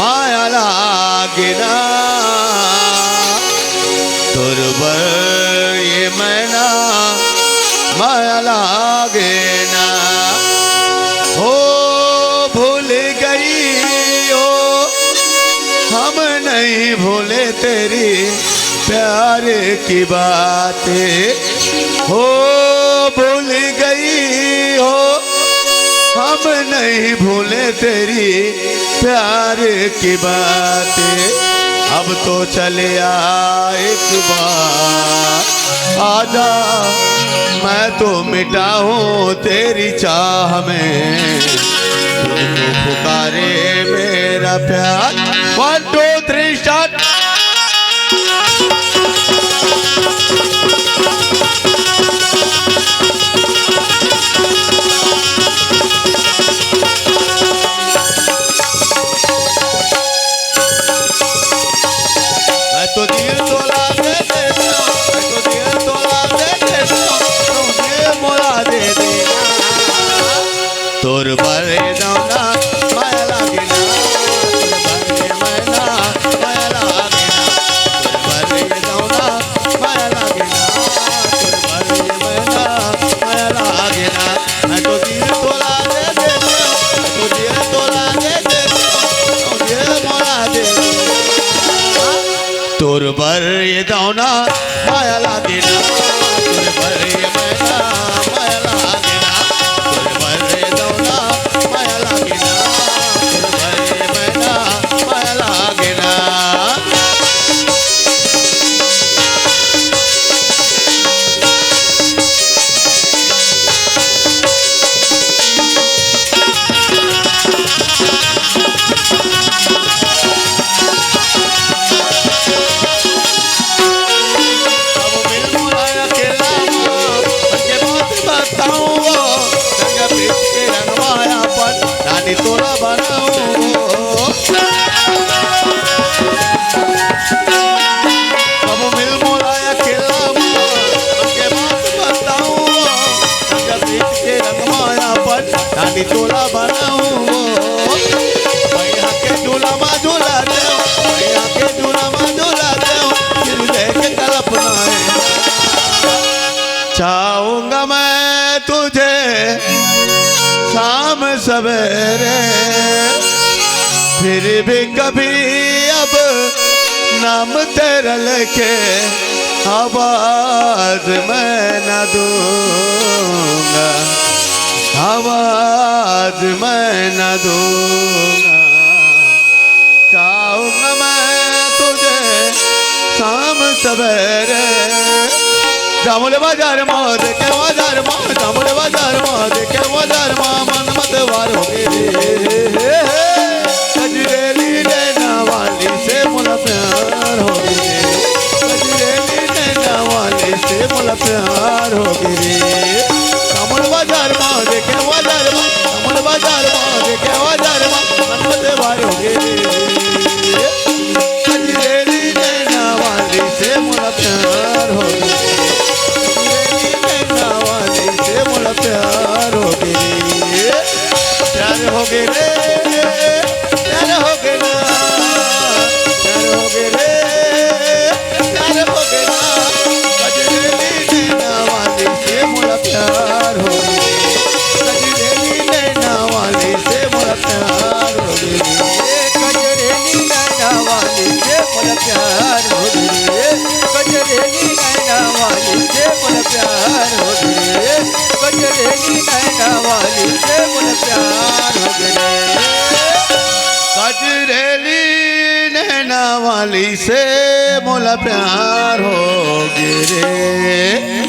माया लागे ना तुरबर ये मैना माया लागे ना हो भूल गई हो हम नहीं भूले तेरी प्यार की बातें हो भूल गई हो हम नहीं भूले तेरी प्यार की बातें अब तो चले आ एक बार आजा मैं तो मिटा हूँ तेरी चाह में तुझको पुकारे मेरा प्यार 1 2 3 स्टार्ट तो दिल तोला दे देना मैं तो दिल तोला दे देना तुझे मोला दे देना तोर बरे दौना माया लागे ना तोर बरे मैना माया लागे ना तोर बरे दौना माया लागे ना तोर बरे मैना माया लागे ना मैं तो दिल तोला दे देना मैं तो दिल तोला दे देना तुझे मोला दे देना तोर बर ये दौना माया लागे ना तोर बर ये मैना माया लागे ना तोर बर ये दौना माया लागे ना तोर बर ये मैना माया लागे ना तोला बनाओ अब मिल मोलाया खिलाओ उनके बात बताओ जब के रंग माया पर रानी तोला बनाओ भैया के झूला मा झूला दे भैया के झूला मा झूला दे फिर देख कल्पना चाहूंगा मैं तुझे शाम सवेरे फिर भी कभी अब नाम तेरा लेके आवाज मैं न दूंगा आवाज मैं न दूंगा चाहूंगा मैं तुझे शाम सवेरे जामुले बाजार माँ देखे बाजार माँ जामुले बाजार माँ देखे बाजार माँ मन मतवार हो गई कजरेली नैना वाली से मुला प्यार हो गई कजरेली नैना वाली से मुला प्यार हो गई जामुले बाजार माँ देखे बाजार माँ जामुले बाजार माँ देखे बाजार माँ मन मतवार हो गई कजरेली नैना वाली से मुला प्यार हो गई प्यार हो गए प्यार हो गए रे प्यार हो गए ना प्यार हो गए रे प्यार हो गए ना कजरेली नैना वाली से मोला प्यार हो गए कजरेली नैना वाली से मोला प्यार हो गए कजरेली नैना वाली से मोला प्यार हो गए कजरेली नैना वाली से मोला प्यार हो गए कजरेली नैना वाली से मुझे प्यार हो गए कजरेली नैना वाली से मुझे प्यार हो गए।